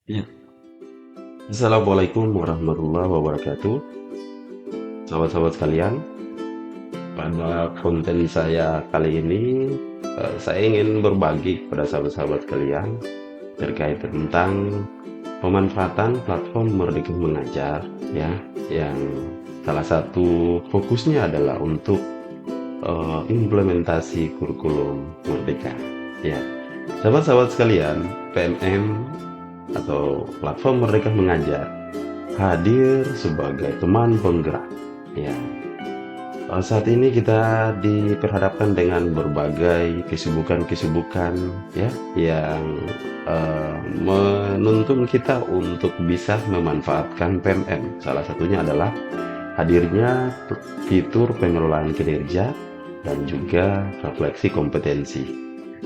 Ya. Assalamualaikum warahmatullahi wabarakatuh. Sahabat-sahabat sekalian, pada konten saya kali ini, saya ingin berbagi kepada sahabat-sahabat sekalian terkait tentang pemanfaatan platform Merdeka Mengajar, ya, yang salah satu fokusnya adalah untuk implementasi kurikulum Merdeka. Ya, sahabat-sahabat sekalian, PMM atau platform Merdeka Mengajar hadir sebagai teman penggerak. Ya, saat ini kita diperhadapkan dengan berbagai kesibukan-kesibukan ya yang menuntun kita untuk bisa memanfaatkan PMM. Salah satunya adalah hadirnya fitur pengelolaan kinerja dan juga refleksi kompetensi.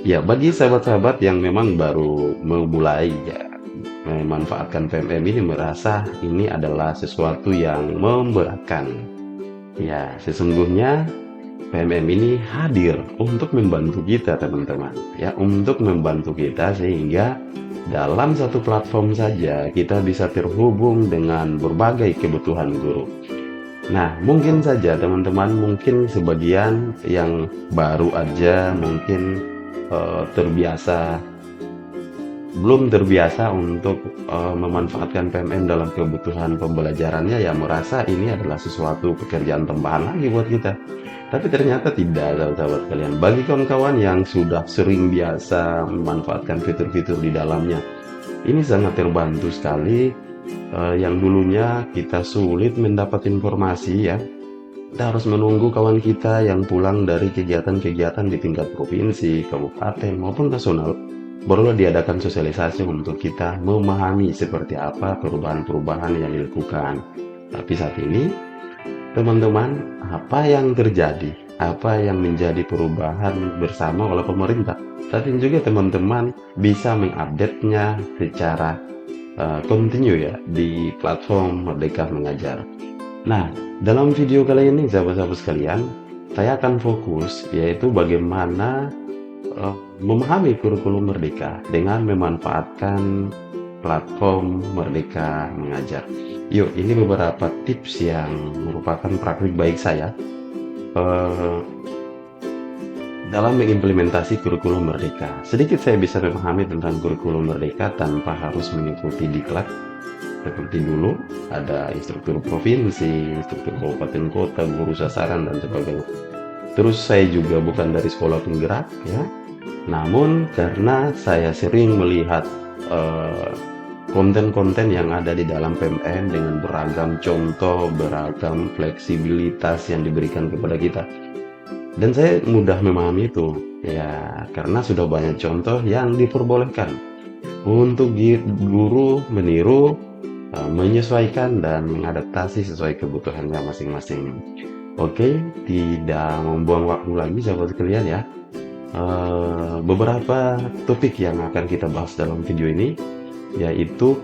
Ya, bagi sahabat-sahabat yang memang baru memulai ya memanfaatkan PMM ini merasa ini adalah sesuatu yang memberatkan. Ya, sesungguhnya PMM ini hadir untuk membantu kita teman-teman. Ya, untuk membantu kita sehingga dalam satu platform saja kita bisa terhubung dengan berbagai kebutuhan guru. Nah, mungkin saja teman-teman, mungkin sebagian yang baru aja mungkin terbiasa belum terbiasa untuk memanfaatkan PMM dalam kebutuhan pembelajarannya, ya merasa ini adalah sesuatu pekerjaan tambahan lagi buat kita. Tapi ternyata tidak, sahabat-sahabat kalian. Bagi kawan-kawan yang sudah sering biasa memanfaatkan fitur-fitur di dalamnya, ini sangat terbantu sekali. Yang dulunya kita sulit mendapat informasi ya, kita harus menunggu kawan kita yang pulang dari kegiatan-kegiatan di tingkat provinsi, kabupaten, maupun nasional. Barulah diadakan sosialisasi untuk kita memahami seperti apa perubahan-perubahan yang dilakukan. Tapi saat ini, teman-teman, apa yang terjadi? Apa yang menjadi perubahan bersama oleh pemerintah? Saat ini juga teman-teman bisa mengupdate-nya secara kontinu ya di platform Merdeka Mengajar. Nah, dalam video kali ini sahabat-sahabat sekalian, saya akan fokus yaitu bagaimana memahami kurikulum Merdeka dengan memanfaatkan platform Merdeka Mengajar. Yuk, ini beberapa tips yang merupakan praktik baik saya eh, dalam mengimplementasi kurikulum Merdeka. Sedikit saya bisa memahami tentang kurikulum Merdeka tanpa harus mengikuti diklat seperti dulu ada instruktur provinsi, instruktur kabupaten kota, guru sasaran dan sebagainya. Terus saya juga bukan dari sekolah penggerak ya. Namun karena saya sering melihat konten-konten yang ada di dalam PMM dengan beragam contoh, beragam fleksibilitas yang diberikan kepada kita. Dan saya mudah memahami itu ya karena sudah banyak contoh yang diperbolehkan untuk guru meniru, menyesuaikan dan mengadaptasi sesuai kebutuhannya masing-masing. Oke, tidak membuang waktu lagi sahabat sekalian ya. Beberapa topik yang akan kita bahas dalam video ini yaitu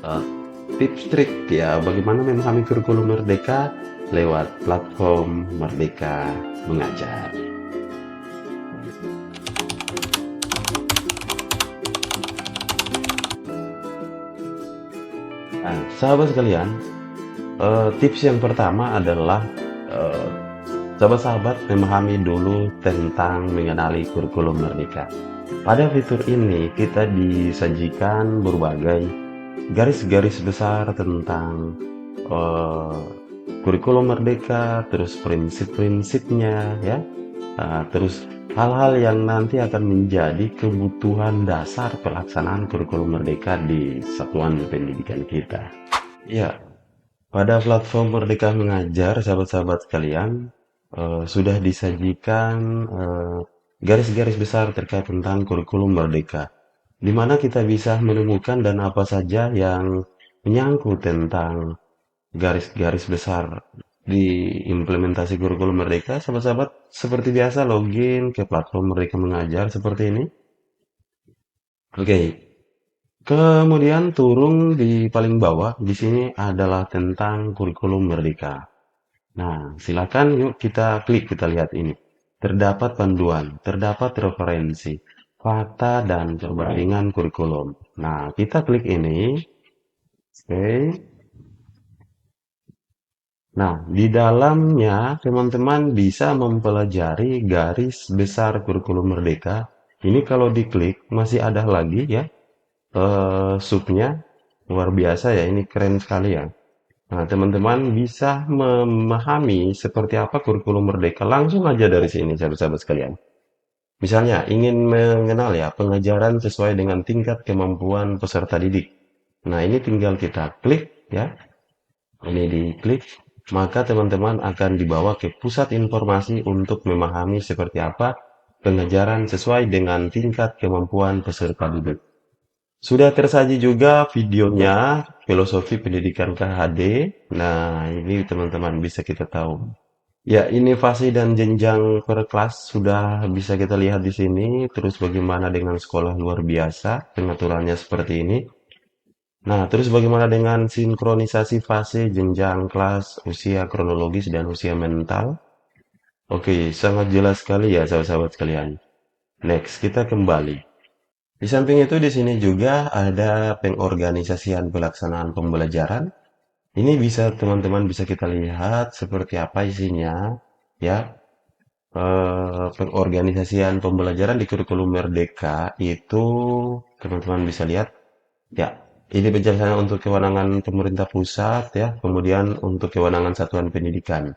eh, tips trik ya bagaimana memahami kurikulum Merdeka lewat platform Merdeka Mengajar. Nah, sahabat sekalian, tips yang pertama adalah eh, sahabat-sahabat memahami dulu tentang mengenali kurikulum Merdeka. Pada fitur ini kita disajikan berbagai garis-garis besar tentang eh, kurikulum Merdeka, terus prinsip-prinsipnya ya, terus hal-hal yang nanti akan menjadi kebutuhan dasar pelaksanaan kurikulum Merdeka di satuan pendidikan kita. Ya, pada platform Merdeka Mengajar, sahabat-sahabat sekalian, sudah disajikan garis-garis besar terkait tentang kurikulum Merdeka, di mana kita bisa menemukan dan apa saja yang menyangkut tentang garis-garis besar di implementasi kurikulum Merdeka. Sahabat-sahabat, seperti biasa login ke platform Merdeka Mengajar seperti ini. Oke, kemudian turun di paling bawah, di sini adalah tentang kurikulum Merdeka. Nah, silakan yuk kita klik, kita lihat ini. Terdapat panduan, terdapat referensi. fakta dan perbandingan kurikulum. Nah, kita klik ini. Oke. Nah, di dalamnya teman-teman bisa mempelajari garis besar kurikulum Merdeka. Ini kalau diklik masih ada lagi ya subnya. Luar biasa ya, ini keren sekali ya. Nah, teman-teman bisa memahami seperti apa kurikulum Merdeka langsung aja dari sini, sahabat-sahabat sekalian. Misalnya, ingin mengenal ya pengajaran sesuai dengan tingkat kemampuan peserta didik. Nah, ini tinggal kita klik ya. Ini diklik, maka teman-teman akan dibawa ke pusat informasi untuk memahami seperti apa pengajaran sesuai dengan tingkat kemampuan peserta didik. Sudah tersaji juga videonya, filosofi pendidikan KHD. Nah, ini teman-teman bisa kita tahu. Ya, inovasi dan jenjang per kelas sudah bisa kita lihat di sini. Terus bagaimana dengan sekolah luar biasa, pengaturannya seperti ini. Nah, terus bagaimana dengan sinkronisasi fase, jenjang kelas, usia kronologis, dan usia mental? Oke, sangat jelas sekali ya sahabat-sahabat sekalian. Next, kita kembali. Di samping itu di sini juga ada pengorganisasian pelaksanaan pembelajaran. Ini bisa teman-teman bisa kita lihat seperti apa isinya ya. Pengorganisasian pembelajaran di kurikulum Merdeka itu teman-teman bisa lihat ya. Ini penjelasannya untuk kewenangan pemerintah pusat ya, kemudian untuk kewenangan satuan pendidikan.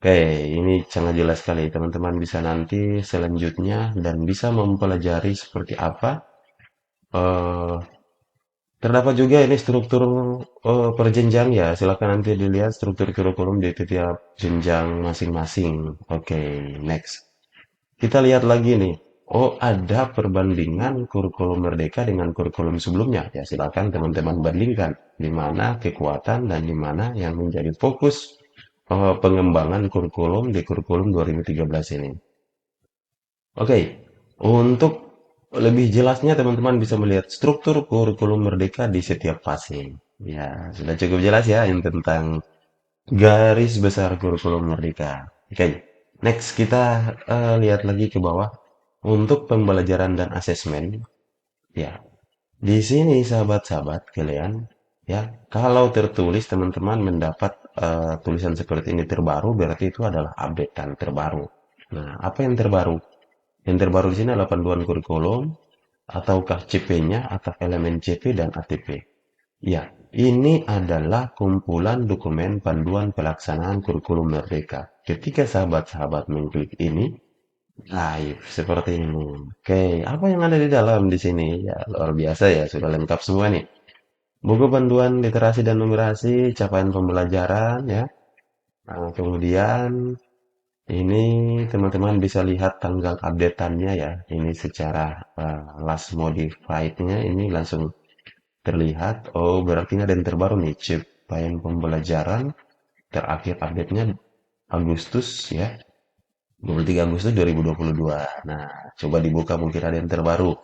Oke, ini sangat jelas sekali. Teman-teman bisa nanti selanjutnya dan bisa mempelajari seperti apa eh, terdapat juga ini struktur per jenjang ya. Silakan nanti dilihat struktur kurikulum di setiap jenjang masing-masing. Oke, next. Kita lihat lagi nih. Oh, ada perbandingan kurikulum Merdeka dengan kurikulum sebelumnya. Ya, silakan teman-teman bandingkan di mana kekuatan dan di mana yang menjadi fokus pengembangan kurikulum di kurikulum 2013 ini. Oke, untuk lebih jelasnya teman-teman bisa melihat struktur kurikulum Merdeka di setiap fase. Ya, sudah cukup jelas ya yang tentang garis besar kurikulum Merdeka. Oke, next kita lihat lagi ke bawah untuk pembelajaran dan asesmen. Ya, di sini sahabat-sahabat kalian, ya, kalau tertulis teman-teman mendapat tulisan seperti ini terbaru, berarti itu adalah updatean terbaru. Nah, apa yang terbaru? Yang terbaru di sini adalah panduan kurikulum, ataukah CP-nya, atau elemen CP dan ATP. Ya, ini adalah kumpulan dokumen panduan pelaksanaan kurikulum Merdeka. Ketika sahabat-sahabat mengklik ini, live seperti ini. Oke, apa yang ada di dalam di sini? Ya, luar biasa ya, sudah lengkap semua nih. Buku panduan literasi dan numerasi, capaian pembelajaran ya. Nah, kemudian ini teman-teman bisa lihat tanggal update-annya ya. Ini secara last modified-nya ini langsung terlihat. Oh, berarti ada yang terbaru nih, capaian pembelajaran terakhir update-nya Agustus ya. 23 Agustus 2022. Nah, coba dibuka mungkin ada yang terbaru.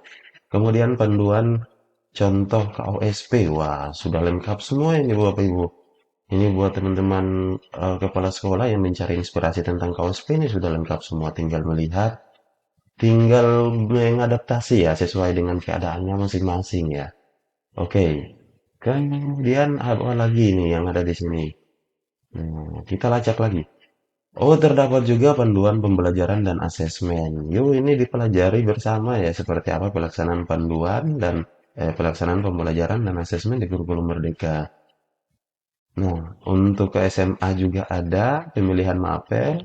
Kemudian panduan contoh KOSP. Wah, sudah lengkap semua ini Bapak Ibu. Ini buat teman-teman kepala sekolah yang mencari inspirasi tentang KOSP ini sudah lengkap semua. Tinggal melihat, tinggal mengadaptasi ya sesuai dengan keadaannya masing-masing ya. Oke. Kemudian apa lagi nih yang ada di sini? Nah, kita lacak lagi. Oh, terdapat juga panduan pembelajaran dan asesmen. Yuk, ini dipelajari bersama ya, seperti apa pelaksanaan panduan dan pelaksanaan pembelajaran dan asesmen di kurikulum Merdeka. Nah, untuk ke SMA juga ada pemilihan mapel,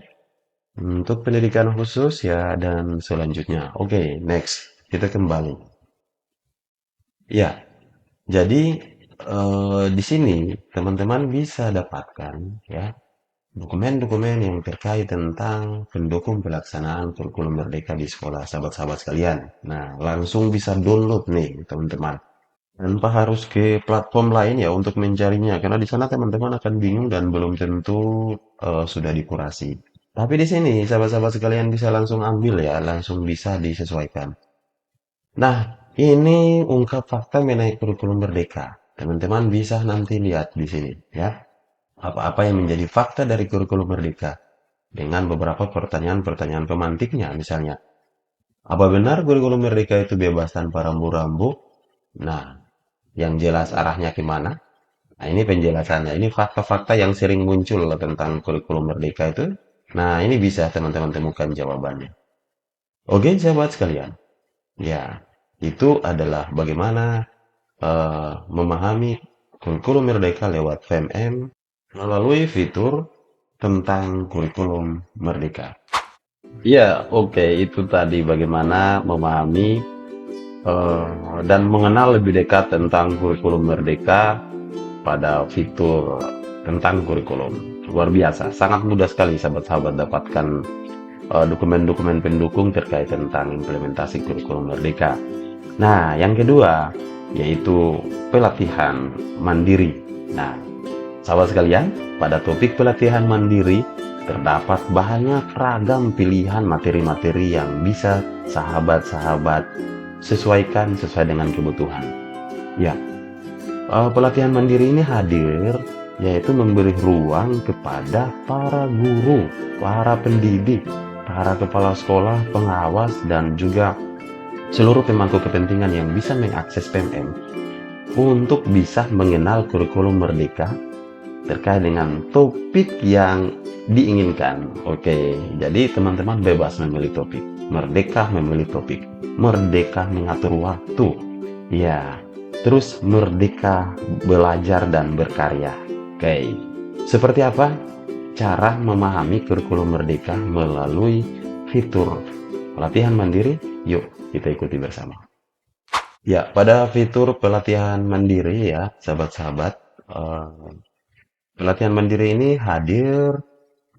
untuk pendidikan khusus ya, dan selanjutnya. Oke, next. Kita kembali. Ya, jadi di sini teman-teman bisa dapatkan ya dokumen-dokumen yang terkait tentang pendukung pelaksanaan kurikulum Merdeka di sekolah sahabat-sahabat sekalian. Nah, langsung bisa download nih teman-teman. Tanpa harus ke platform lain ya untuk mencarinya, karena di sana teman-teman akan bingung dan belum tentu sudah dikurasi. Tapi di sini sahabat-sahabat sekalian bisa langsung ambil ya, langsung bisa disesuaikan. Nah, ini ungkap fakta mengenai kurikulum Merdeka. Teman-teman bisa nanti lihat di sini ya. Apa-apa yang menjadi fakta dari kurikulum Merdeka dengan beberapa pertanyaan-pertanyaan pemantiknya misalnya. Apa benar kurikulum Merdeka itu bebas tanpa rambu-rambu? Nah, yang jelas arahnya kemana? Nah, ini penjelasannya. Ini fakta-fakta yang sering muncul tentang kurikulum Merdeka itu. Nah, ini bisa teman-teman temukan jawabannya. Oke, sahabat sekalian. Ya, itu adalah bagaimana memahami kurikulum Merdeka lewat PMM melalui fitur tentang kurikulum Merdeka. Ya, oke, itu tadi bagaimana memahami dan mengenal lebih dekat tentang kurikulum Merdeka pada fitur tentang kurikulum. Luar biasa, sangat mudah sekali sahabat-sahabat dapatkan dokumen-dokumen pendukung terkait tentang implementasi kurikulum Merdeka. Nah, yang kedua yaitu pelatihan mandiri. Nah, sahabat sekalian, pada topik pelatihan mandiri terdapat banyak ragam pilihan materi-materi yang bisa sahabat-sahabat sesuaikan sesuai dengan kebutuhan. Ya, pelatihan mandiri ini hadir yaitu memberi ruang kepada para guru, para pendidik, para kepala sekolah, pengawas, dan juga seluruh pemangku kepentingan yang bisa mengakses PMM untuk bisa mengenal kurikulum Merdeka terkait dengan topik yang diinginkan. Oke, jadi teman-teman bebas memilih topik. Merdeka memilih topik. Merdeka mengatur waktu. Ya, terus merdeka belajar dan berkarya. Oke, seperti apa cara memahami kurikulum Merdeka melalui fitur pelatihan mandiri? Yuk, kita ikuti bersama. Ya, pada fitur pelatihan mandiri ya, sahabat-sahabat, pelatihan mandiri ini hadir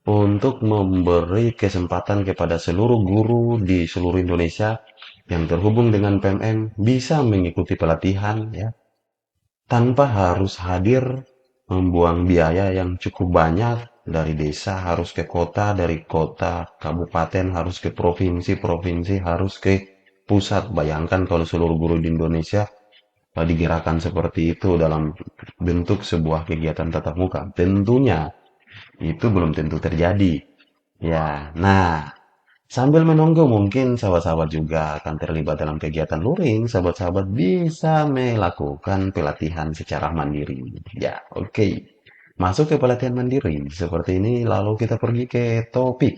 untuk memberi kesempatan kepada seluruh guru di seluruh Indonesia yang terhubung dengan PMM bisa mengikuti pelatihan ya tanpa harus hadir membuang biaya yang cukup banyak dari desa harus ke kota, dari kota kabupaten harus ke provinsi, provinsi harus ke pusat. Bayangkan kalau seluruh guru di Indonesia digerakkan seperti itu dalam bentuk sebuah kegiatan tatap muka. Tentunya itu belum tentu terjadi. Ya, nah, sambil menunggu mungkin sahabat-sahabat juga akan terlibat dalam kegiatan luring, sahabat-sahabat bisa melakukan pelatihan secara mandiri. Ya, oke. Masuk ke pelatihan mandiri seperti ini, lalu kita pergi ke topik.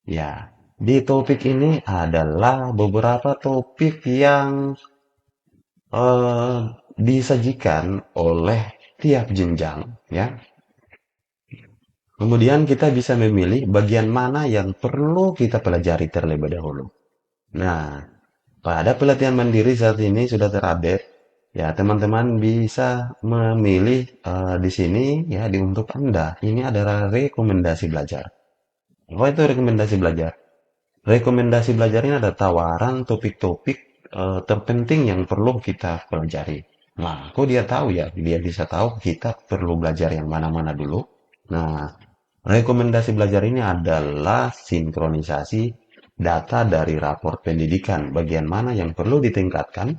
Ya, di topik ini adalah beberapa topik yang eh, disajikan oleh tiap jenjang, ya. Kemudian kita bisa memilih bagian mana yang perlu kita pelajari terlebih dahulu. Nah, pada pelatihan mandiri saat ini sudah terupdate. Ya, teman-teman bisa memilih di sini ya di untuk Anda. Ini adalah rekomendasi belajar. Apa itu rekomendasi belajar? Rekomendasi belajar ini ada tawaran topik-topik terpenting yang perlu kita pelajari. Nah, kok dia tahu ya? Dia bisa tahu kita perlu belajar yang mana-mana dulu. Nah, rekomendasi belajar ini adalah sinkronisasi data dari raport pendidikan, bagian mana yang perlu ditingkatkan,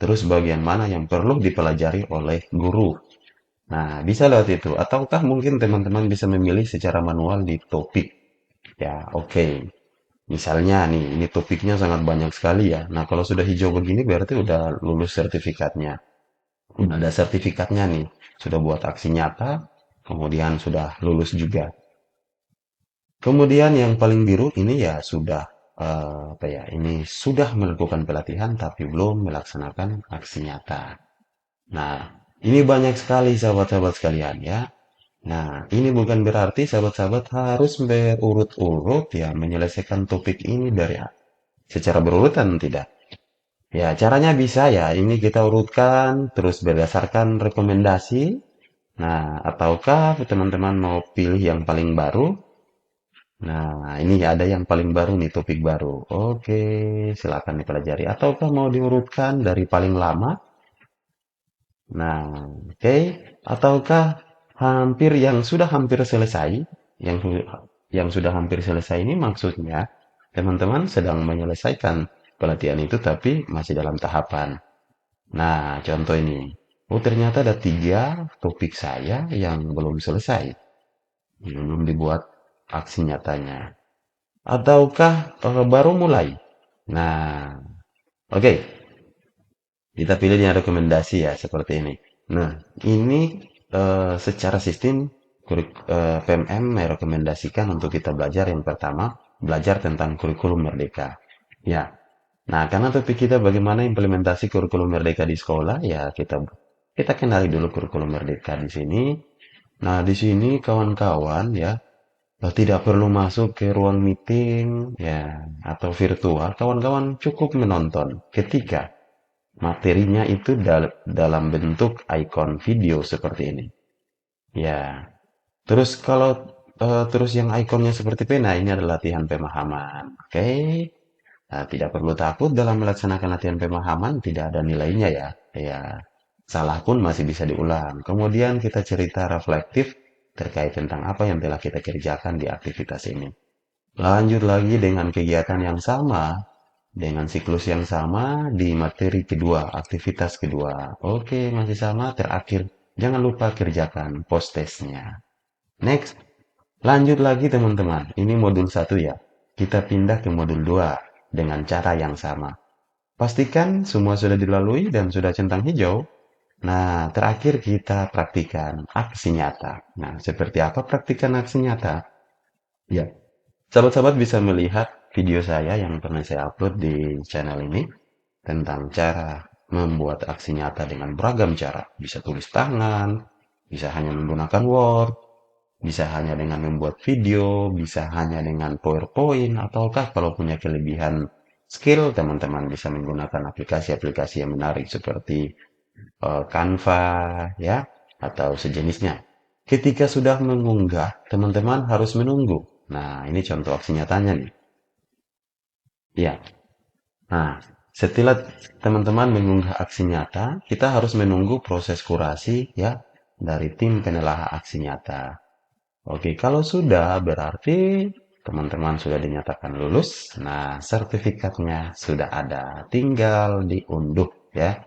terus bagian mana yang perlu dipelajari oleh guru. Nah, bisa lewat itu. Ataukah mungkin teman-teman bisa memilih secara manual di topik. Ya, oke. Misalnya nih, ini topiknya sangat banyak sekali ya. Nah, kalau sudah hijau begini berarti udah lulus sertifikatnya. Ada sertifikatnya nih. Sudah buat aksi nyata, kemudian sudah lulus juga. Kemudian yang paling biru ini ya sudah apa ya? Ini sudah melakukan pelatihan tapi belum melaksanakan aksi nyata. Nah, ini banyak sekali sahabat-sahabat sekalian ya. Nah, ini bukan berarti sahabat-sahabat harus berurut-urut ya menyelesaikan topik ini dari secara berurutan tidak. Ya, caranya bisa ya. Ini kita urutkan terus berdasarkan rekomendasi. Nah, ataukah teman-teman mau pilih yang paling baru? Nah, ini ada yang paling baru nih, topik baru. Oke, silakan dipelajari. Ataukah mau diurutkan dari paling lama? Nah, oke. Ataukah hampir yang sudah hampir selesai? Yang yang sudah hampir selesai ini maksudnya teman-teman sedang menyelesaikan pelatihan itu tapi masih dalam tahapan. Nah, contoh ini. Oh, ternyata ada 3 topik saya yang belum selesai. Belum dibuat aksi nyatanya. Ataukah baru mulai? Nah, oke, kita pilih yang rekomendasi ya seperti ini. Nah, ini secara sistem PMM merekomendasikan untuk kita belajar yang pertama, belajar tentang kurikulum Merdeka. Ya, nah karena topik kita bagaimana implementasi kurikulum Merdeka di sekolah, ya kita kenali dulu kurikulum Merdeka di sini. Nah, di sini kawan-kawan ya, tidak perlu masuk ke ruang meeting ya atau virtual. Kawan-kawan cukup menonton ketika materinya itu dalam bentuk ikon video seperti ini. Ya, terus kalau terus yang ikonnya seperti pena ini adalah latihan pemahaman. Oke. Nah, tidak perlu takut dalam melaksanakan latihan pemahaman, tidak ada nilainya ya. Ya, salah pun masih bisa diulang. Kemudian kita cerita reflektif terkait tentang apa yang telah kita kerjakan di aktivitas ini. Lanjut lagi dengan kegiatan yang sama, dengan siklus yang sama di materi kedua, aktivitas kedua. Oke, masih sama, terakhir. Jangan lupa kerjakan post-testnya. Next, lanjut lagi teman-teman. Ini modul 1 ya. Kita pindah ke modul 2 dengan cara yang sama. Pastikan semua sudah dilalui dan sudah centang hijau. Nah, terakhir kita praktikan aksi nyata. Nah, seperti apa praktikan aksi nyata? Ya, sahabat-sahabat bisa melihat video saya yang pernah saya upload di channel ini tentang cara membuat aksi nyata dengan beragam cara. Bisa tulis tangan, bisa hanya menggunakan Word, bisa hanya dengan membuat video, bisa hanya dengan PowerPoint, ataukah kalau punya kelebihan skill, teman-teman bisa menggunakan aplikasi-aplikasi yang menarik seperti Canva, ya, atau sejenisnya. Ketika sudah mengunggah, teman-teman harus menunggu. Nah, ini contoh aksi nyatanya nih. Ya, nah, setelah teman-teman mengunggah aksi nyata, kita harus menunggu proses kurasi ya dari tim penelaah aksi nyata. Oke, kalau sudah berarti teman-teman sudah dinyatakan lulus. Nah, sertifikatnya sudah ada, tinggal diunduh ya.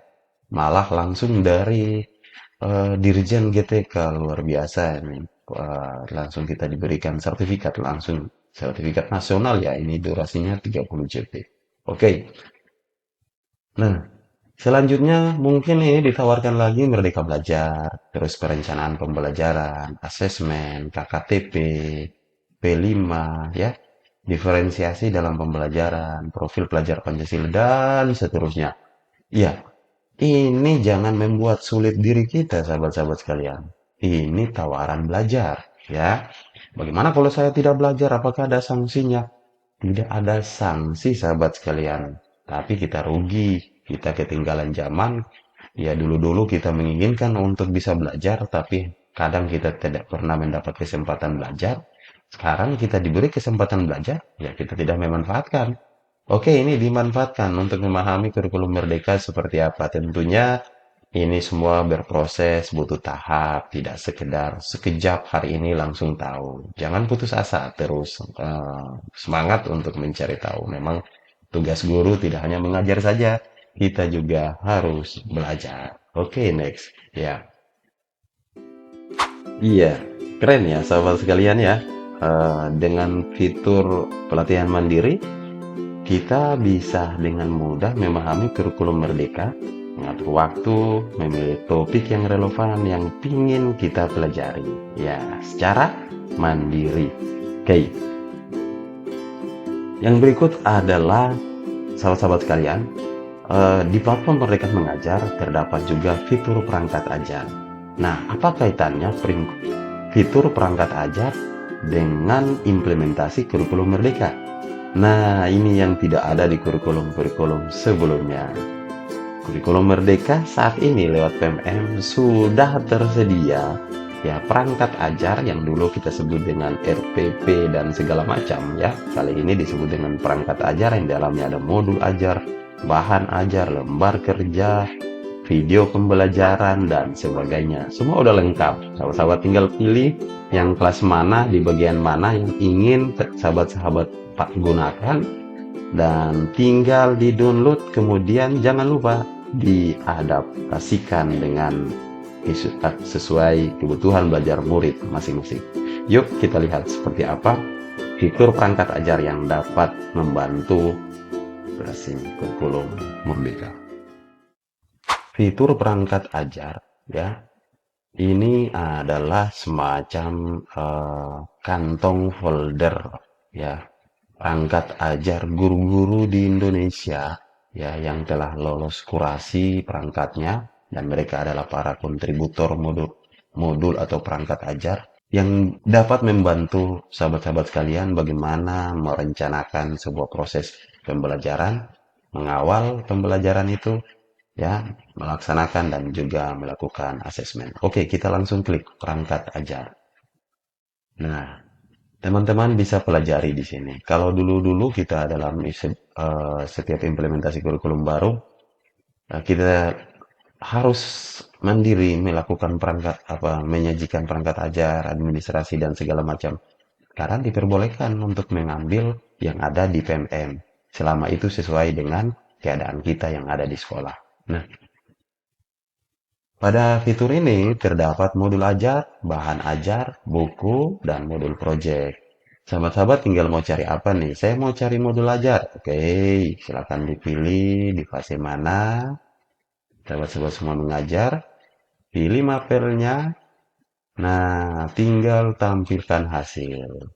Malah langsung dari Dirjen GTK luar biasa ini. Langsung kita diberikan sertifikat langsung, sertifikat nasional ya. Ini durasinya 30 JP. Oke. Nah, selanjutnya mungkin ini ditawarkan lagi Merdeka Belajar, terus perencanaan pembelajaran, asesmen, KKTP, P5, ya, diferensiasi dalam pembelajaran, profil pelajar Pancasila, dan seterusnya. Ya, ini jangan membuat sulit diri kita, sahabat-sahabat sekalian. Ini tawaran belajar, ya. Bagaimana kalau saya tidak belajar? Apakah ada sanksinya? Tidak ada sanksi, sahabat sekalian. Tapi kita rugi, kita ketinggalan zaman. Ya dulu-dulu kita menginginkan untuk bisa belajar, tapi kadang kita tidak pernah mendapat kesempatan belajar. Sekarang kita diberi kesempatan belajar, ya kita tidak memanfaatkan. Oke, ini dimanfaatkan untuk memahami kurikulum Merdeka seperti apa. Tentunya ini semua berproses, butuh tahap, tidak sekedar sekejap hari ini langsung tahu. Jangan putus asa, terus semangat untuk mencari tahu. Memang tugas guru tidak hanya mengajar saja, kita juga harus belajar. Oke, next. Ya, iya, keren ya sahabat sekalian ya. Dengan fitur pelatihan mandiri, kita bisa dengan mudah memahami kurikulum Merdeka, mengatur waktu, memilih topik yang relevan yang ingin kita pelajari. Ya, secara mandiri. Oke, yang berikut adalah sahabat-sahabat sekalian, di platform Merdeka Mengajar terdapat juga fitur perangkat ajar. Nah, apa kaitannya fitur perangkat ajar dengan implementasi kurikulum Merdeka? Nah, ini yang tidak ada di kurikulum-kurikulum sebelumnya. Kurikulum Merdeka saat ini lewat PMM sudah tersedia ya perangkat ajar yang dulu kita sebut dengan RPP dan segala macam ya. Kali ini disebut dengan perangkat ajar yang dalamnya ada modul ajar, bahan ajar, lembar kerja, video pembelajaran dan sebagainya. Semua udah lengkap. Sahabat-sahabat tinggal pilih yang kelas mana di bagian mana yang ingin sahabat-sahabat gunakan dan tinggal di-download, kemudian jangan lupa diadaptasikan dengan sesuai kebutuhan belajar murid masing-masing. Yuk kita lihat seperti apa fitur perangkat ajar yang dapat membantu administrasi kurikulum Merdeka. Fitur perangkat ajar, ya, ini adalah semacam kantong folder, ya, perangkat ajar guru-guru di Indonesia, ya, yang telah lolos kurasi perangkatnya, dan mereka adalah para kontributor modul atau perangkat ajar yang dapat membantu sahabat-sahabat sekalian bagaimana merencanakan sebuah proses pembelajaran, mengawal pembelajaran itu, ya, melaksanakan dan juga melakukan asesmen. Oke, kita langsung klik perangkat ajar. Nah, teman-teman bisa pelajari di sini. Kalau dulu-dulu kita dalam setiap implementasi kurikulum baru, kita harus mandiri melakukan perangkat menyajikan perangkat ajar, administrasi dan segala macam. Sekarang diperbolehkan untuk mengambil yang ada di PMM selama itu sesuai dengan keadaan kita yang ada di sekolah. Nah, pada fitur ini terdapat modul ajar, bahan ajar, buku, dan modul project. Sahabat-sahabat tinggal mau cari apa nih? Saya mau cari modul ajar. Oke, silakan dipilih di fase mana. Sahabat-sahabat semua mengajar. Pilih mapelnya. Nah, tinggal tampilkan hasil.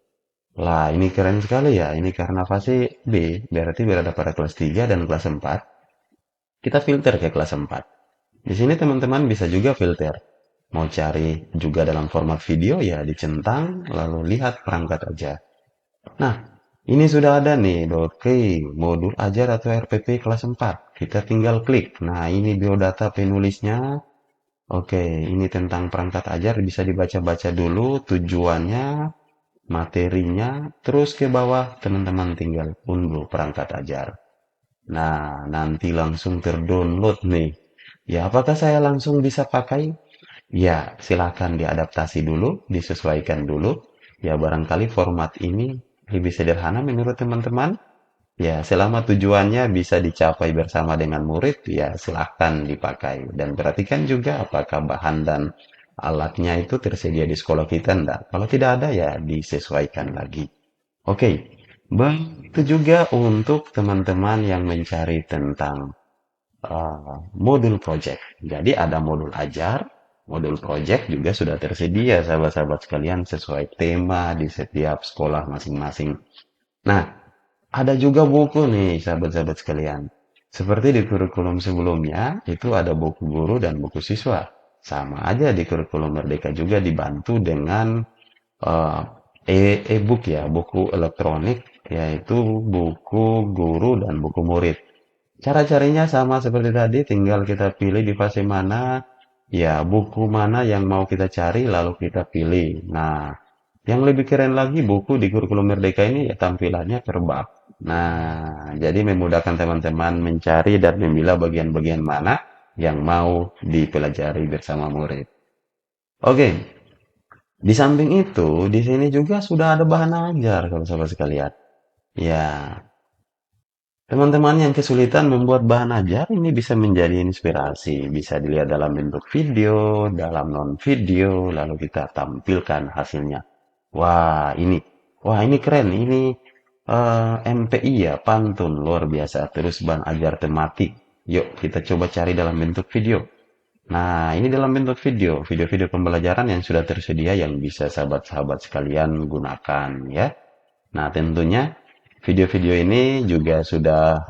Lah, ini keren sekali ya. Ini karena fase B, berarti berada pada kelas 3 dan kelas 4. Kita filter ke kelas 4. Di sini teman-teman bisa juga filter. Mau cari juga dalam format video ya dicentang lalu lihat perangkat aja. Nah, ini sudah ada nih, oke, modul ajar atau RPP kelas 4. Kita tinggal klik. Nah, ini biodata penulisnya. Oke, ini tentang perangkat ajar bisa dibaca-baca dulu tujuannya, materinya, terus ke bawah teman-teman tinggal unduh perangkat ajar. Nah, nanti langsung terdownload nih. Ya, apakah saya langsung bisa pakai? Ya, silakan diadaptasi dulu, disesuaikan dulu. Ya, barangkali format ini lebih sederhana menurut teman-teman. Ya, selama tujuannya bisa dicapai bersama dengan murid, ya silahkan dipakai. Dan perhatikan juga apakah bahan dan alatnya itu tersedia di sekolah kita enggak. Kalau tidak ada, ya disesuaikan lagi. Oke, begitu juga untuk teman-teman yang mencari tentang modul project. Jadi ada modul ajar, modul project juga sudah tersedia sahabat-sahabat sekalian sesuai tema di setiap sekolah masing-masing. Nah, ada juga buku nih sahabat-sahabat sekalian. Seperti di kurikulum sebelumnya, itu ada buku guru dan buku siswa. Sama aja di kurikulum Merdeka juga dibantu dengan eh, e-book ya, buku elektronik, yaitu buku guru dan buku murid. Cara carinya sama seperti tadi, tinggal kita pilih di fase mana, ya buku mana yang mau kita cari, lalu kita pilih. Nah, yang lebih keren lagi buku di kurikulum Merdeka ini ya tampilannya per bab. Nah, jadi memudahkan teman-teman mencari dan memilah bagian-bagian mana yang mau dipelajari bersama murid. Oke, di samping itu, di sini juga sudah ada bahan ajar kalau sahabat sekalian. Ya, teman-teman yang kesulitan membuat bahan ajar ini bisa menjadi inspirasi, bisa dilihat dalam bentuk video, dalam non-video, lalu kita tampilkan hasilnya. Wah ini keren, ini MPI ya, pantun luar biasa. Terus bahan ajar tematik. Yuk kita coba cari dalam bentuk video. Nah, ini dalam bentuk video-video pembelajaran yang sudah tersedia yang bisa sahabat-sahabat sekalian gunakan ya. Nah, tentunya video-video ini juga sudah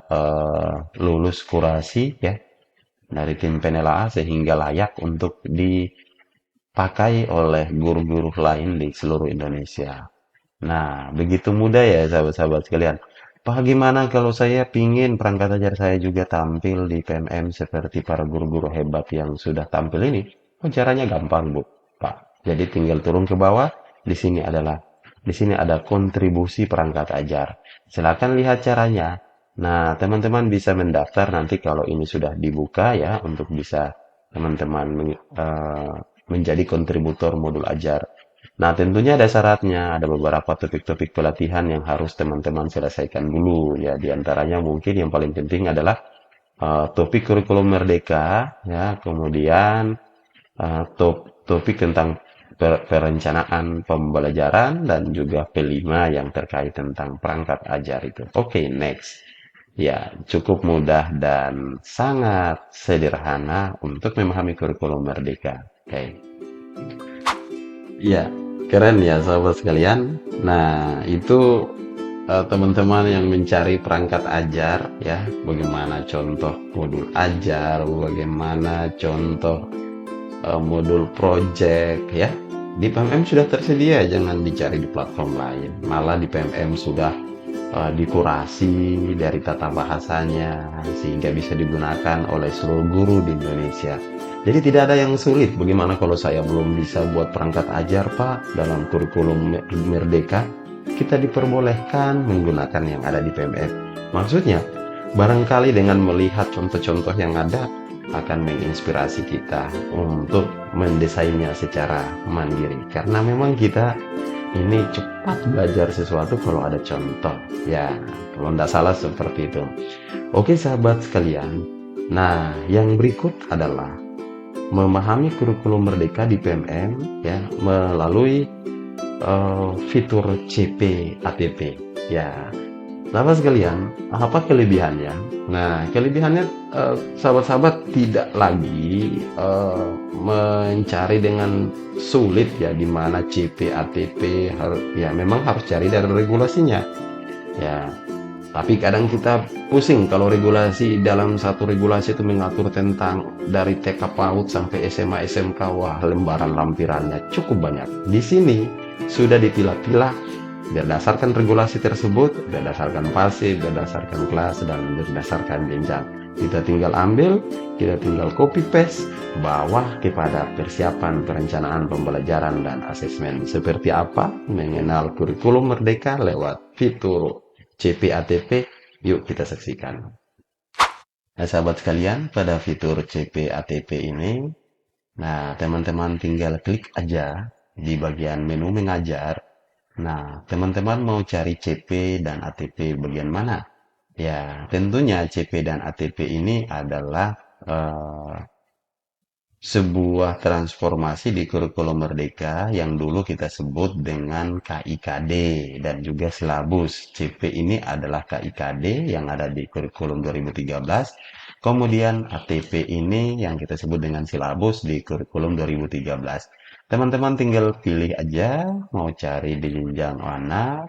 lulus kurasi ya dari tim Penela sehingga layak untuk dipakai oleh guru-guru lain di seluruh Indonesia. Nah, begitu mudah ya sahabat-sahabat sekalian. Pak, gimana kalau saya pingin perangkat ajar saya juga tampil di PMM seperti para guru-guru hebat yang sudah tampil ini? Oh, caranya gampang, Bu. Pak. Jadi tinggal turun ke bawah. Di sini ada kontribusi perangkat ajar. Silakan lihat caranya. Nah, teman-teman bisa mendaftar nanti kalau ini sudah dibuka ya untuk bisa teman-teman menjadi kontributor modul ajar. Nah, tentunya ada syaratnya, ada beberapa topik-topik pelatihan yang harus teman-teman selesaikan dulu. Ya, di antaranya mungkin yang paling penting adalah topik kurikulum Merdeka, ya, kemudian topik tentang perencanaan pembelajaran dan juga P5 yang terkait tentang perangkat ajar itu. Oke, next. Ya, cukup mudah dan sangat sederhana untuk memahami kurikulum Merdeka. Oke. Ya, keren ya sahabat sekalian. Nah, itu teman-teman yang mencari perangkat ajar ya, bagaimana contoh modul ajar, bagaimana contoh modul project ya. Di PMM sudah tersedia, jangan dicari di platform lain. Malah di PMM sudah dikurasi dari tata bahasanya sehingga bisa digunakan oleh seluruh guru di Indonesia. Jadi tidak ada yang sulit. Bagaimana kalau saya belum bisa buat perangkat ajar, Pak, dalam kurikulum Merdeka? Kita diperbolehkan menggunakan yang ada di PMM. Maksudnya, barangkali dengan melihat contoh-contoh yang ada akan menginspirasi kita untuk mendesainnya secara mandiri. Karena memang kita ini cepat belajar sesuatu kalau ada contoh. Ya, kalau tidak salah seperti itu. Oke sahabat sekalian. Nah, yang berikut adalah memahami kurikulum Merdeka di PMM ya melalui fitur CP ATP. Ya, sahabat sekalian, apa kelebihannya? Nah, kelebihannya sahabat-sahabat tidak lagi mencari dengan sulit ya di mana CP, ATP ya memang harus cari dari regulasinya. Ya, tapi kadang kita pusing kalau regulasi dalam satu regulasi itu mengatur tentang dari TK PAUD sampai SMA SMK, wah lembaran lampirannya cukup banyak. Di sini sudah dipilah-pilah berdasarkan regulasi tersebut, berdasarkan pasif, berdasarkan kelas, dan berdasarkan jenjang. Kita tinggal ambil, kita tinggal copy paste, bawah kepada persiapan perencanaan pembelajaran dan asesmen. Seperti apa? Mengenal kurikulum Merdeka lewat fitur CP-ATP, yuk kita saksikan. Nah, sahabat sekalian, pada fitur CP-ATP ini, nah teman-teman tinggal klik aja di bagian menu mengajar. Nah, teman-teman mau cari CP dan ATP bagian mana? Ya, tentunya CP dan ATP ini adalah sebuah transformasi di kurikulum Merdeka yang dulu kita sebut dengan KIKD dan juga silabus. CP ini adalah KIKD yang ada di kurikulum 2013. Kemudian ATP ini yang kita sebut dengan silabus di kurikulum 2013. Teman-teman tinggal pilih aja mau cari di jenjang mana,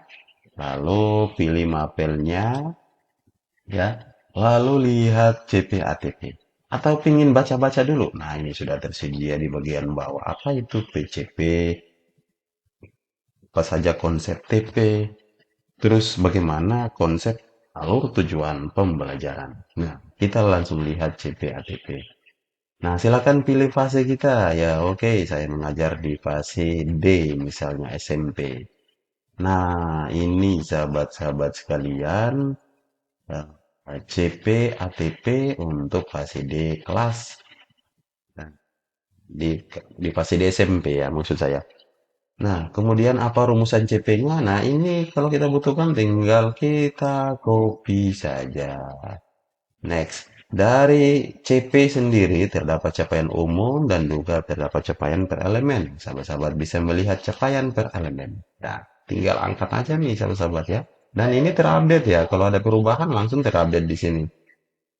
lalu pilih mapelnya, ya, lalu lihat CP ATP. Atau pingin baca-baca dulu. Nah, ini sudah tersedia di bagian bawah. Apa itu PCP? Apa saja konsep TP? Terus bagaimana konsep alur tujuan pembelajaran? Nah, kita langsung lihat CP ATP. Nah, silakan pilih fase kita. Ya, oke, saya mengajar di fase D, misalnya SMP. Nah, ini sahabat-sahabat sekalian, eh, CP ATP untuk fase D kelas. Nah, di fase di SMP ya maksud saya. Nah, kemudian apa rumusan CP-nya? Nah, ini kalau kita butuhkan tinggal kita copy saja. Next, dari CP sendiri terdapat capaian umum dan juga terdapat capaian per elemen. Sahabat-sahabat bisa melihat capaian per elemen. Nah, tinggal angkat aja nih sahabat-sahabat ya. Dan ini terupdate ya. Kalau ada perubahan langsung terupdate di sini.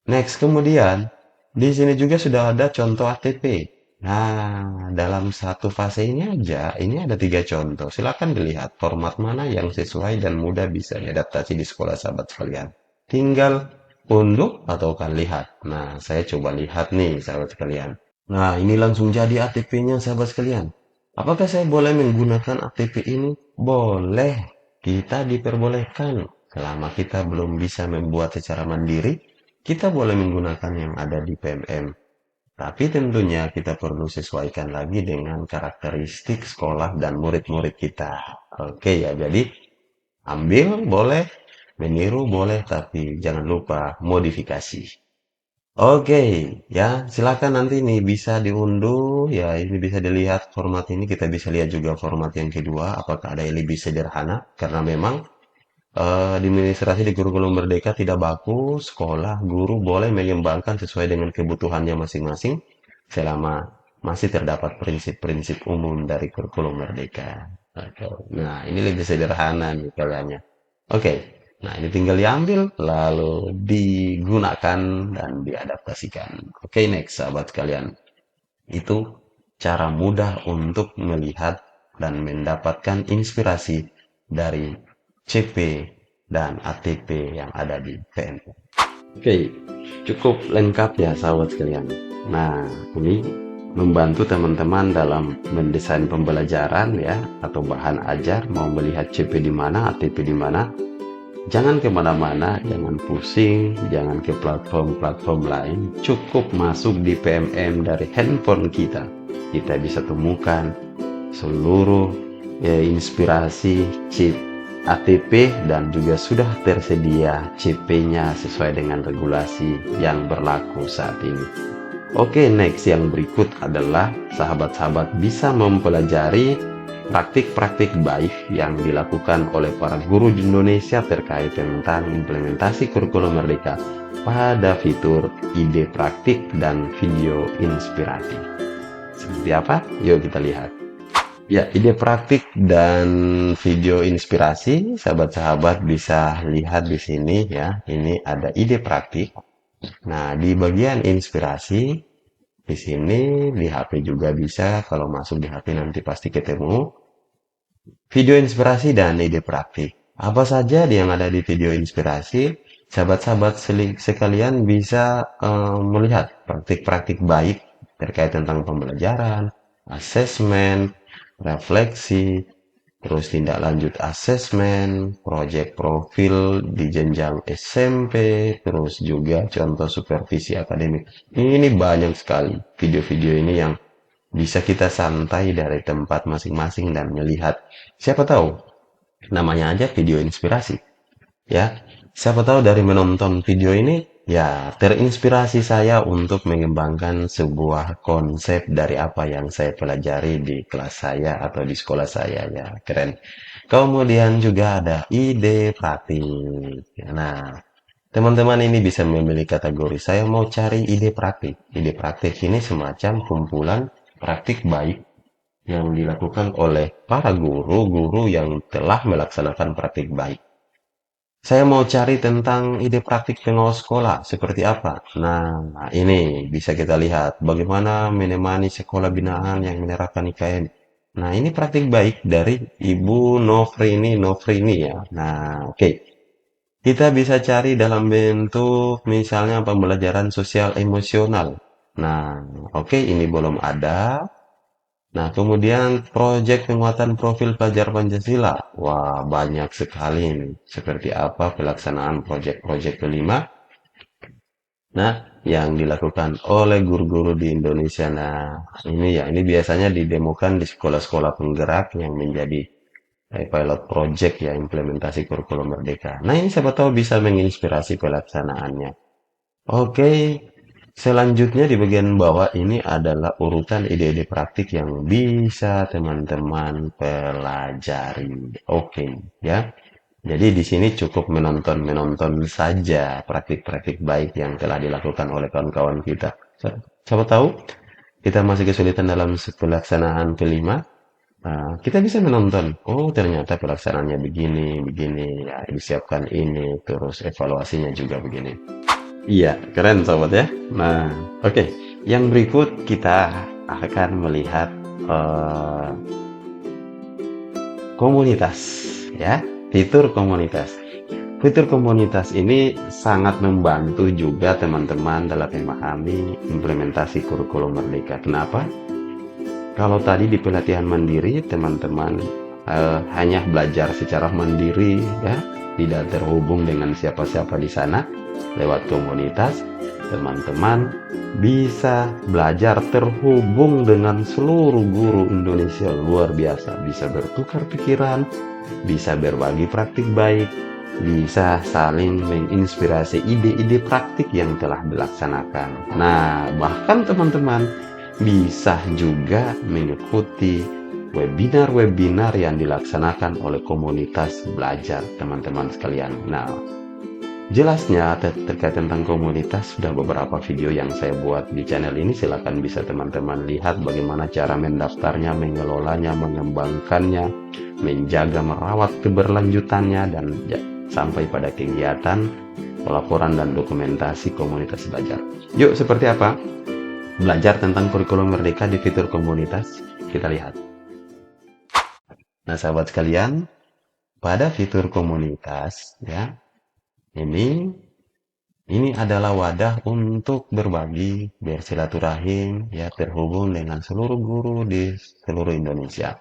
Next, kemudian di sini juga sudah ada contoh ATP. Nah, dalam satu fase ini aja, ini ada 3 contoh. Silakan dilihat format mana yang sesuai dan mudah bisa diadaptasi di sekolah sahabat sekalian. Tinggal unduh atau kan lihat. Nah, saya coba lihat nih sahabat sekalian. Nah, ini langsung jadi ATP-nya sahabat sekalian. Apakah saya boleh menggunakan ATP ini? Boleh. Kita diperbolehkan. Selama kita belum bisa membuat secara mandiri, kita boleh menggunakan yang ada di PMM. Tapi tentunya kita perlu sesuaikan lagi dengan karakteristik sekolah dan murid-murid kita. Oke ya, jadi ambil boleh, meniru boleh, tapi jangan lupa modifikasi. Oke, ya silakan nanti nih bisa diunduh, ya ini bisa dilihat format ini, kita bisa lihat juga format yang kedua, apakah ada yang lebih sederhana, karena memang administrasi di kurikulum Merdeka tidak baku, sekolah, guru boleh mengembangkan sesuai dengan kebutuhannya masing-masing selama masih terdapat prinsip-prinsip umum dari kurikulum Merdeka. Nah, ini lebih sederhana nih kayaknya. Oke. Nah, ini tinggal diambil, lalu digunakan dan diadaptasikan. Oke, next, sahabat sekalian. Itu cara mudah untuk melihat dan mendapatkan inspirasi dari CP dan ATP yang ada di PMM. Oke, cukup lengkap ya sahabat sekalian. Nah, ini membantu teman-teman dalam mendesain pembelajaran ya, atau bahan ajar, mau melihat CP di mana, ATP di mana. Jangan kemana-mana, jangan pusing, jangan ke platform-platform lain. Cukup masuk di PMM dari handphone kita. Kita bisa temukan seluruh inspirasi chip ATP dan juga sudah tersedia CP-nya sesuai dengan regulasi yang berlaku saat ini. Oke, next yang berikut adalah sahabat-sahabat bisa mempelajari praktik-praktik baik yang dilakukan oleh para guru di Indonesia terkait tentang implementasi kurikulum merdeka pada fitur ide praktik dan video inspiratif. Seperti apa? Yuk kita lihat. Ya, ide praktik dan video inspirasi, sahabat-sahabat bisa lihat di sini ya. Ini ada ide praktik. Nah, di bagian inspirasi, di sini di HP juga bisa, kalau masuk di HP nanti pasti ketemu. Video inspirasi dan ide praktik. Apa saja yang ada di video inspirasi? Sahabat-sahabat sekalian bisa melihat praktik-praktik baik terkait tentang pembelajaran, asesmen, refleksi, terus tindak lanjut asesmen, proyek profil di jenjang SMP, terus juga contoh supervisi akademik. Ini banyak sekali video-video ini yang bisa kita santai dari tempat masing-masing dan melihat. Siapa tahu, namanya aja video inspirasi. Ya, siapa tahu dari menonton video ini, ya terinspirasi saya untuk mengembangkan sebuah konsep dari apa yang saya pelajari di kelas saya atau di sekolah saya. Ya, keren. Kemudian juga ada ide praktik. Nah, teman-teman ini bisa memilih kategori. Saya mau cari ide praktik. Ide praktik ini semacam kumpulan praktik baik yang dilakukan oleh para guru-guru yang telah melaksanakan praktik baik. Saya mau cari tentang ide praktik pengawas sekolah, seperti apa? Nah, ini bisa kita lihat bagaimana menemani sekolah binaan yang menerapkan IKM. Nah, ini praktik baik dari Ibu Nofrini ya. Nah, oke. Kita bisa cari dalam bentuk misalnya pembelajaran sosial emosional. Nah, oke, ini belum ada. Nah, kemudian proyek penguatan profil pelajar Pancasila. Wah, banyak sekali ini. Seperti apa pelaksanaan proyek-proyek kelima? Nah, yang dilakukan oleh guru-guru di Indonesia. Nah, ini biasanya didemokan di sekolah-sekolah penggerak yang menjadi pilot project ya, implementasi kurikulum merdeka. Nah, ini siapa tahu bisa menginspirasi pelaksanaannya. Oke, selanjutnya di bagian bawah ini adalah urutan ide-ide praktik yang bisa teman-teman pelajari. Oke, ya. Jadi di sini cukup menonton saja praktik-praktik baik yang telah dilakukan oleh kawan-kawan kita. Siapa tahu kita masih kesulitan dalam pelaksanaan kelima. Nah, kita bisa menonton. Oh, ternyata pelaksanaannya begini, begini. Ya, disiapkan ini, terus evaluasinya juga begini. Iya, keren sobat ya. Nah, oke. Yang berikut kita akan melihat eh, komunitas ya, fitur komunitas. Fitur komunitas ini sangat membantu juga teman-teman dalam memahami implementasi kurikulum merdeka. Kenapa? Kalau tadi di pelatihan mandiri, teman-teman hanya belajar secara mandiri ya, tidak terhubung dengan siapa-siapa di sana. Lewat komunitas, teman-teman bisa belajar terhubung dengan seluruh guru Indonesia, luar biasa. Bisa bertukar pikiran, bisa berbagi praktik baik, bisa saling menginspirasi ide-ide praktik yang telah dilaksanakan. Nah, bahkan teman-teman bisa juga mengikuti webinar-webinar yang dilaksanakan oleh komunitas belajar teman-teman sekalian. Nah, jelasnya terkait tentang komunitas sudah beberapa video yang saya buat di channel ini. Silakan bisa teman-teman lihat bagaimana cara mendaftarnya, mengelolanya, mengembangkannya, menjaga merawat keberlanjutannya, dan sampai pada kegiatan, pelaporan dan dokumentasi komunitas belajar. Yuk, seperti apa? Belajar tentang kurikulum merdeka di fitur komunitas. Kita lihat. Nah, sahabat sekalian, pada fitur komunitas, ya, ini adalah wadah untuk berbagi, bersilaturahim, ya, terhubung dengan seluruh guru di seluruh Indonesia.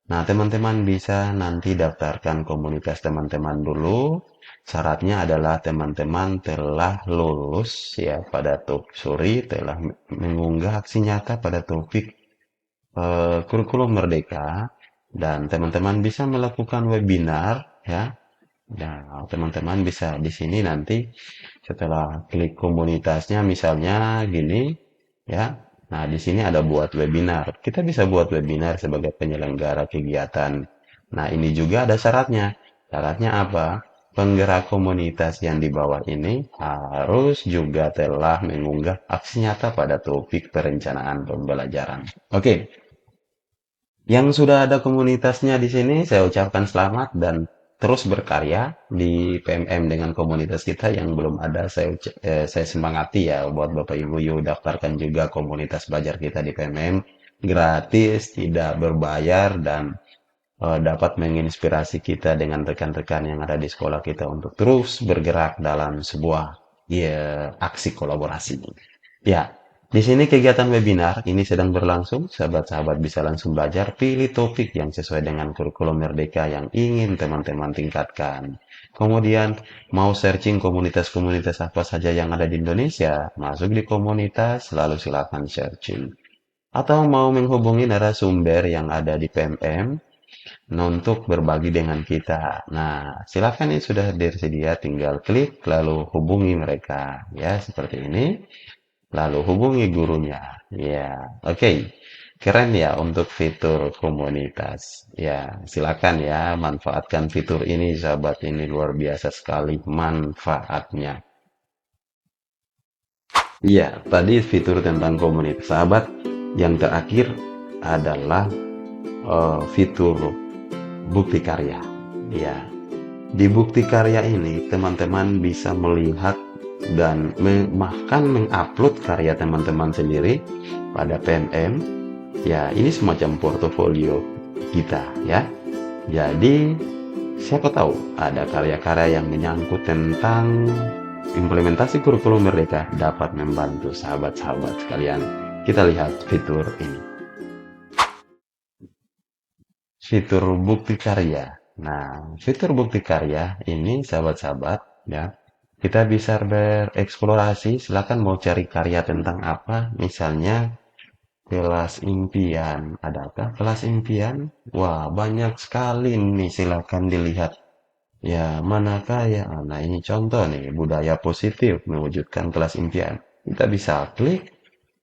Nah, teman-teman bisa nanti daftarkan komunitas teman-teman dulu. Syaratnya adalah teman-teman telah lulus, ya, pada telah mengunggah aksi nyata pada topik kurikulum merdeka, dan teman-teman bisa melakukan webinar, ya. Nah, teman-teman bisa di sini nanti setelah klik komunitasnya misalnya gini, ya. Nah, di sini ada buat webinar. Kita bisa buat webinar sebagai penyelenggara kegiatan. Nah, ini juga ada syaratnya. Syaratnya apa? Penggerak komunitas yang di bawah ini harus juga telah mengunggah aksi nyata pada topik perencanaan pembelajaran. Oke, yang sudah ada komunitasnya di sini, saya ucapkan selamat dan terus berkarya di PMM dengan komunitas kita. Yang belum ada, saya semangati ya buat Bapak Ibu, yuk daftarkan juga komunitas belajar kita di PMM. Gratis, tidak berbayar, dan dapat menginspirasi kita dengan rekan-rekan yang ada di sekolah kita untuk terus bergerak dalam sebuah, ya, aksi kolaborasi. Ya, di sini kegiatan webinar ini sedang berlangsung. Sahabat-sahabat bisa langsung belajar, pilih topik yang sesuai dengan kurikulum merdeka yang ingin teman-teman tingkatkan. Kemudian, mau searching komunitas-komunitas apa saja yang ada di Indonesia, masuk di komunitas, lalu silakan searching. Atau mau menghubungi narasumber yang ada di PMM untuk berbagi dengan kita. Nah, silakan, ini sudah tersedia, tinggal klik lalu hubungi mereka. Ya, seperti ini. Lalu hubungi gurunya. Ya, oke. Keren ya untuk fitur komunitas. Ya, silakan ya manfaatkan fitur ini, sahabat. Ini luar biasa sekali manfaatnya. Ya, tadi fitur tentang komunitas, sahabat. Yang terakhir adalah fitur bukti karya. Ya, di bukti karya ini teman-teman bisa melihat dan bahkan mengupload karya teman-teman sendiri pada PMM. Ya, ini semacam portofolio kita, ya. Jadi, siapa tahu ada karya-karya yang menyangkut tentang implementasi kurikulum merdeka dapat membantu sahabat-sahabat sekalian. Kita lihat fitur ini. Fitur bukti karya. Nah, fitur bukti karya ini, sahabat-sahabat, ya, kita bisa bereksplorasi. Silakan mau cari karya tentang apa, misalnya kelas impian. Adakah kelas impian? Wah, banyak sekali nih, silakan dilihat. Ya, manakah ya? Nah, ini contoh nih, budaya positif mewujudkan kelas impian. Kita bisa klik.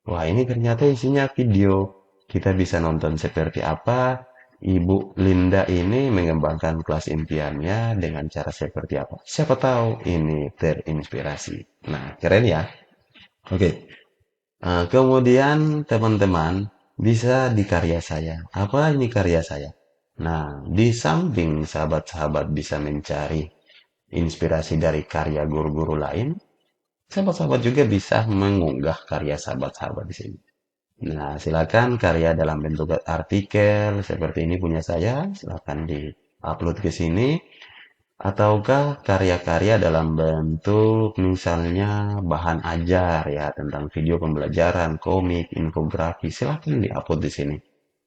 Wah, ini ternyata isinya video. Kita bisa nonton seperti apa Ibu Linda ini mengembangkan kelas impiannya dengan cara seperti apa. Siapa tahu ini terinspirasi. Nah, keren ya. Oke. Kemudian teman-teman bisa di karya saya. Apa ini karya saya? Nah, di samping sahabat-sahabat bisa mencari inspirasi dari karya guru-guru lain, sahabat-sahabat juga bisa mengunggah karya sahabat-sahabat di sini. Nah, silakan karya dalam bentuk artikel seperti ini punya saya, silakan di-upload ke sini. Ataukah karya-karya dalam bentuk misalnya bahan ajar ya tentang video pembelajaran, komik, infografis, silakan di-upload di sini.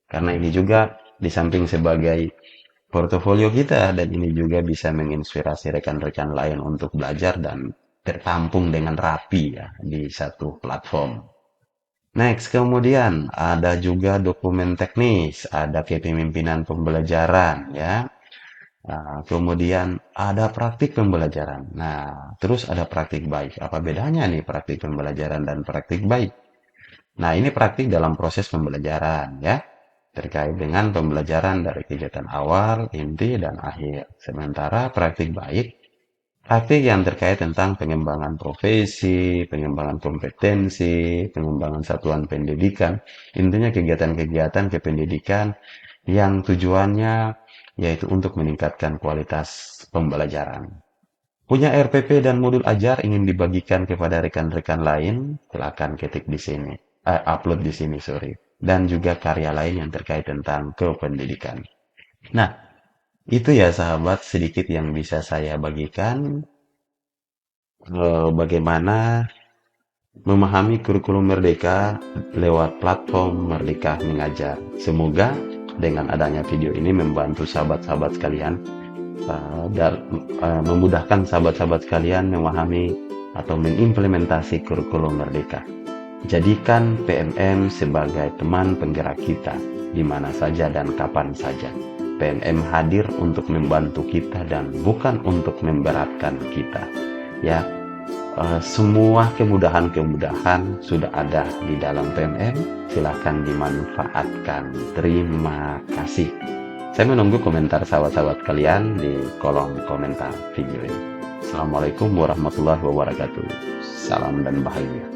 Karena ini juga di samping sebagai portofolio kita, dan ini juga bisa menginspirasi rekan-rekan lain untuk belajar dan tertampung dengan rapi ya di satu platform. Next, kemudian ada juga dokumen teknis, ada kepemimpinan pembelajaran ya. Nah, kemudian ada praktik pembelajaran. Nah, terus ada praktik baik. Apa bedanya nih praktik pembelajaran dan praktik baik? Nah, ini praktik dalam proses pembelajaran ya, terkait dengan pembelajaran dari kegiatan awal, inti, dan akhir. Sementara praktik baik, praktik yang terkait tentang pengembangan profesi, pengembangan kompetensi, pengembangan satuan pendidikan. Intinya kegiatan-kegiatan kependidikan yang tujuannya yaitu untuk meningkatkan kualitas pembelajaran. Punya RPP dan modul ajar ingin dibagikan kepada rekan-rekan lain, silakan ketik di sini, upload di sini, sorry. Dan juga karya lain yang terkait tentang kependidikan. Nah, itu ya sahabat sedikit yang bisa saya bagikan bagaimana memahami kurikulum Merdeka lewat platform Merdeka Mengajar. Semoga dengan adanya video ini membantu sahabat-sahabat sekalian dan memudahkan sahabat-sahabat sekalian memahami atau mengimplementasi kurikulum Merdeka. Jadikan PMM sebagai teman penggerak kita di mana saja dan kapan saja. PMM hadir untuk membantu kita dan bukan untuk memberatkan kita. Ya, semua kemudahan-kemudahan sudah ada di dalam PMM. Silahkan dimanfaatkan. Terima kasih. Saya menunggu komentar sahabat-sahabat kalian di kolom komentar video ini. Assalamualaikum warahmatullahi wabarakatuh. Salam dan bahagia.